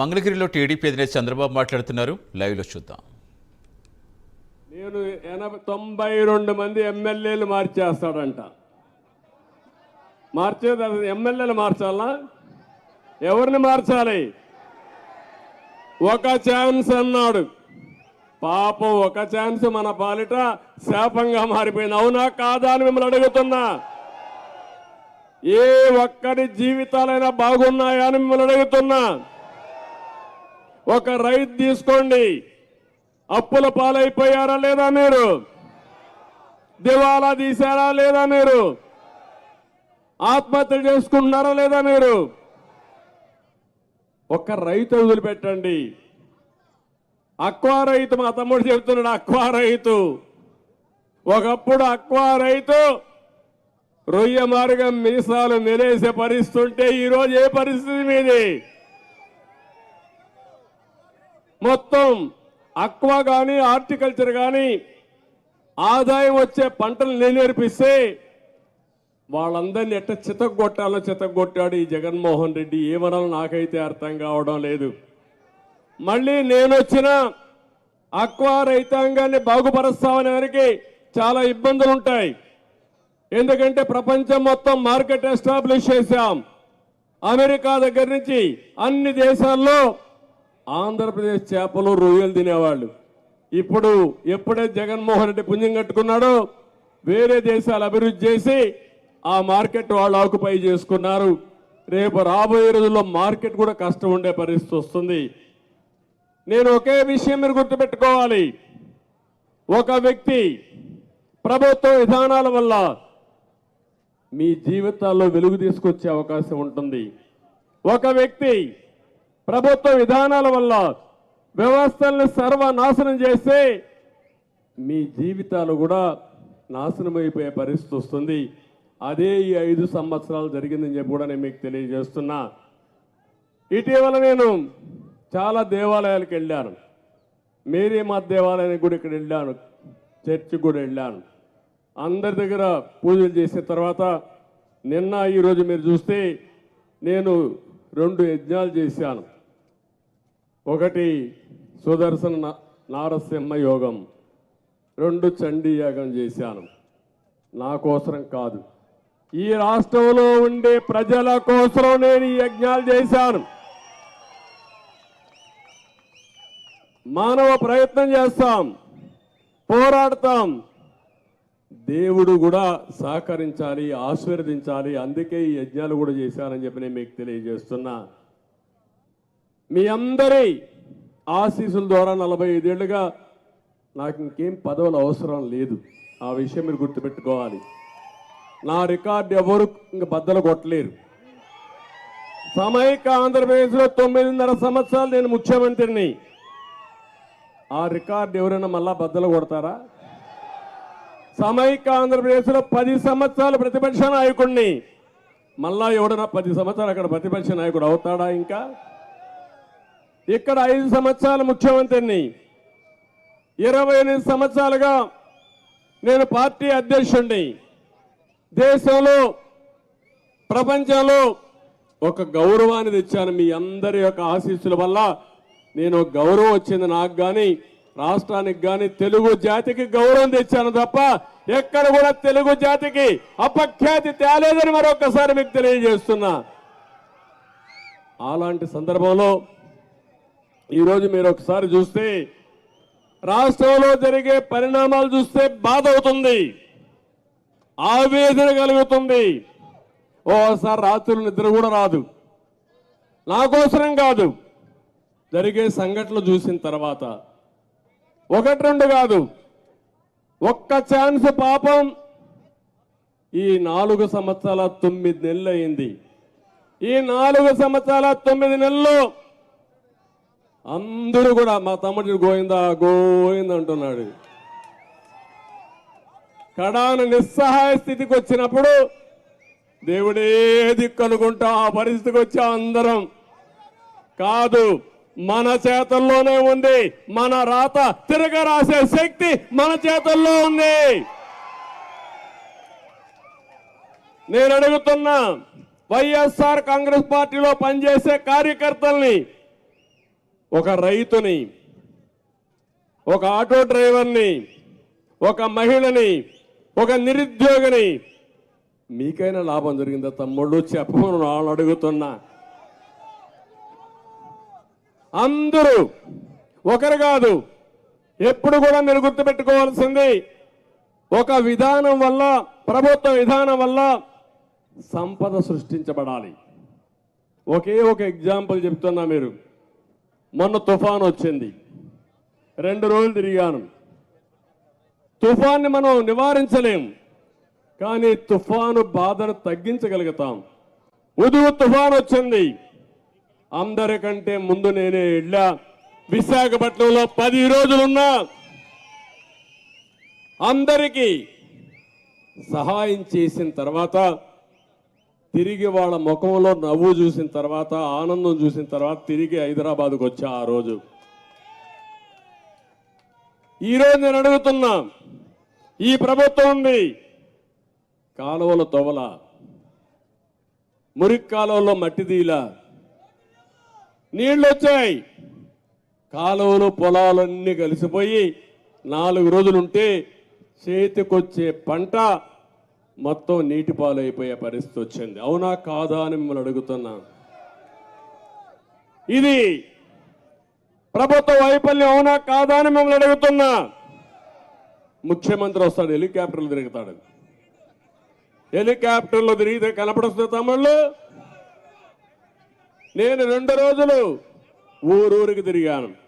మంగళగిరిలో టీడీపీ అధినేత చంద్రబాబు మాట్లాడుతున్నారు. లైవ్లో చూద్దాం. నేను 92 మంది ఎమ్మెల్యేలు మార్చేస్తాడంట. మార్చేది ఎమ్మెల్యేలు మార్చాలా? ఎవరిని మార్చాలి? ఒక ఛాన్స్ అన్నాడు. పాపం ఒక ఛాన్స్ మన పాలిట శాపంగా మారిపోయింది. అవునా కాదా అని మిమ్మల్ని అడుగుతున్నా. ఏ ఒక్కడి జీవితాలైనా బాగున్నాయా అని మిమ్మల్ని అడుగుతున్నా. ఒక రైతు తీసుకోండి, అప్పుల పాలైపోయారా లేదా మీరు? దివాలా తీశారా లేదా మీరు? ఆత్మహత్య చేసుకుంటున్నారా లేదా మీరు? ఒక రైతు వదిలిపెట్టండి. అక్వా రైతు, మా తమ్ముడు చెప్తున్నాడు, అక్వా రైతు. ఒకప్పుడు అక్వా రైతు రొయ్య మార్గం మీసాలు నిలేసే పరిస్థితి ఉంటే ఈరోజు ఏ పరిస్థితి మీది? మొత్తం అక్వా కానీ హార్టికల్చర్ కానీ ఆదాయం వచ్చే పంటలు నేర్పిస్తే వాళ్ళందరినీ ఎట్ట చితగొట్టాలో చితగొట్టాడు ఈ జగన్మోహన్ రెడ్డి. ఏమనాలో నాకైతే అర్థం కావడం లేదు. మళ్ళీ నేను వచ్చిన అక్వా రైతాంగాన్ని బాగుపరుస్తామనే వారికి చాలా ఇబ్బందులు ఉంటాయి. ఎందుకంటే ప్రపంచం మొత్తం మార్కెట్ ఎస్టాబ్లిష్ చేశాం. అమెరికా దగ్గర నుంచి అన్ని దేశాల్లో ఆంధ్రప్రదేశ్ చేపలు రొయ్యలు తినేవాళ్ళు. ఇప్పుడు ఎప్పుడైతే జగన్మోహన్ రెడ్డి పుణ్యం కట్టుకున్నాడో వేరే దేశాలు అభివృద్ధి చేసి ఆ మార్కెట్ వాళ్ళు ఆక్యుపై చేసుకున్నారు. రేపు రాబోయే రోజుల్లో మార్కెట్ కూడా కష్టం ఉండే పరిస్థితి వస్తుంది. నేను ఒకే విషయం మీరు గుర్తుపెట్టుకోవాలి. ఒక వ్యక్తి ప్రభుత్వ విధానాల వల్ల మీ జీవితాల్లో వెలుగు తీసుకొచ్చే అవకాశం ఉంటుంది. ఒక వ్యక్తి ప్రభుత్వ విధానాల వల్ల వ్యవస్థలను సర్వనాశనం చేస్తే మీ జీవితాలు కూడా నాశనం అయిపోయే పరిస్థితి వస్తుంది. అదే ఈ 5 సంవత్సరాలు జరిగిందని చెప్పి కూడా నేను మీకు తెలియజేస్తున్నా. ఇటీవల నేను చాలా దేవాలయాలకు వెళ్ళాను. మేరీ మాత దేవాలయానికి కూడా ఇక్కడ వెళ్ళాను, చర్చికి కూడా వెళ్ళాను. అందరి దగ్గర పూజలు చేసిన తర్వాత నిన్న ఈరోజు మీరు చూస్తే నేను 2 యజ్ఞాలు చేశాను. ఒకటి సుదర్శన నారసింహ యోగం, 2 చండీ యాగం చేశాను. నా కోసరం కాదు, ఈ రాష్ట్రంలో ఉండే ప్రజల కోసం నేను ఈ యజ్ఞాలు చేశాను. మానవ ప్రయత్నం చేస్తాం, పోరాడతాం. దేవుడు కూడా సహకరించాలి, ఆశీర్వదించాలి. అందుకే ఈ యజ్ఞాలు కూడా చేశానని చెప్పి నేను మీకు తెలియజేస్తున్నా. మీ అందరి ఆశీస్సుల ద్వారా 45 ఏళ్లుగా నాకు ఇంకేం పదవులు అవసరం లేదు. ఆ విషయం మీరు గుర్తుపెట్టుకోవాలి. నా రికార్డు ఎవరు ఇంక బద్దలు కొట్టలేరు. సమైక్య ఆంధ్రప్రదేశ్లో 9.5 సంవత్సరాలు నేను ముఖ్యమంత్రిని. ఆ రికార్డు ఎవరైనా మళ్ళా బద్దలు కొడతారా? సమైక్య ఆంధ్రప్రదేశ్లో 10 సంవత్సరాలు ప్రతిపక్ష నాయకుడిని. మళ్ళా ఎవడన్నా 10 సంవత్సరాలు అక్కడ ప్రతిపక్ష నాయకుడు అవుతాడా? ఇంకా ఇక్కడ 5 సంవత్సరాలు ముఖ్యమంత్రిని, 28 సంవత్సరాలుగా నేను పార్టీ అధ్యక్షుడిని. దేశంలో ప్రపంచంలో ఒక గౌరవాన్ని తెచ్చాను. మీ అందరి యొక్క ఆశీస్సుల వల్ల నేను గౌరవం వచ్చింది నాకు కానీ, రాష్ట్రానికి కానీ, తెలుగు జాతికి గౌరవం తెచ్చాను తప్ప ఎక్కడ కూడా తెలుగు జాతికి అపఖ్యాతి తేలేదని మరొకసారి మీకు తెలియజేస్తున్నా. అలాంటి సందర్భంలో ఈరోజు మీరు ఒకసారి చూస్తే రాష్ట్రంలో జరిగే పరిణామాలు చూస్తే బాధ అవుతుంది, ఆవేదన కలుగుతుంది. ఓసారి రాత్రులు నిద్ర కూడా రాదు. నా కోసరం కాదు, జరిగే సంఘటనలు చూసిన తర్వాత 1-2 కాదు, ఒక్క ఛాన్స్. పాపం ఈ 4 సంవత్సరాల 9 నెలలు అయింది. ఈ 4 సంవత్సరాల 9 నెలల్లో అందరూ కూడా మా తమ్ముడు గోయిందా గోయిందా అంటున్నాడు. కడాన నిస్సహాయ స్థితికి వచ్చినప్పుడు దేవుడే దిక్కు అనుకుంటా ఆ పరిస్థితికి వచ్చా అందరం. కాదు, మన చేతుల్లోనే ఉంది. మన రాత తిరగ రాసే శక్తి మన చేతుల్లో ఉంది. నేను అడుగుతున్నా, వైఎస్ఆర్ కాంగ్రెస్ పార్టీలో పనిచేసే కార్యకర్తల్ని ఒక రైతుని, ఒక ఆటో డ్రైవర్ని, ఒక మహిళని, ఒక నిరుద్యోగిని మీకైనా లాభం జరిగిందా తమ్ముళ్ళు? చెప్పమని వాళ్ళు అడుగుతున్నా. అందరూ ఒకరు కాదు, ఎప్పుడు కూడా మీరు గుర్తుపెట్టుకోవాల్సింది, ఒక విధానం వల్ల, ప్రభుత్వ విధానం వల్ల సంపద సృష్టించబడాలి. ఒకే ఒక ఎగ్జాంపుల్ చెప్తున్నా. మీరు మొన్న తుఫాన్ వచ్చింది, 2 రోజులు తిరిగాను. తుఫాన్ని మనం నివారించలేం, కానీ తుఫాను బాధను తగ్గించగలుగుతాం. ఉదుగు తుఫాన్ వచ్చింది, అందరికంటే ముందు నేనే వెళ్ళా. విశాఖపట్నంలో 10 రోజులున్నా అందరికీ సహాయం చేసిన తర్వాత, తిరిగి వాళ్ళ ముఖంలో నవ్వు చూసిన తర్వాత, ఆనందం చూసిన తర్వాత తిరిగి హైదరాబాద్కు వచ్చా. ఆ రోజు ఈరోజు నేను అడుగుతున్నా, ఈ ప్రభుత్వం ఉంది, కాలువల తొవల, మురికి కాలువల్లో మట్టి తీలా, నీళ్ళు వచ్చాయి, కాలువలు పొలాలన్నీ కలిసిపోయి 4 రోజులుంటే చేతికొచ్చే పంట మొత్తం నీటి పాలైపోయే పరిస్థితి వచ్చింది. అవునా కాదా అని మిమ్మల్ని అడుగుతున్నా. ఇది ప్రభుత్వ వైఫల్యం అవునా కాదా అని మిమ్మల్ని అడుగుతున్నా. ముఖ్యమంత్రి వస్తాడు, హెలికాప్టర్లు తిరుగుతాడు. హెలికాప్టర్లో తిరిగితే కనపడుస్తుంది తమ్ముళ్ళు. నేను 2 రోజులు ఊరూరికి తిరిగాను.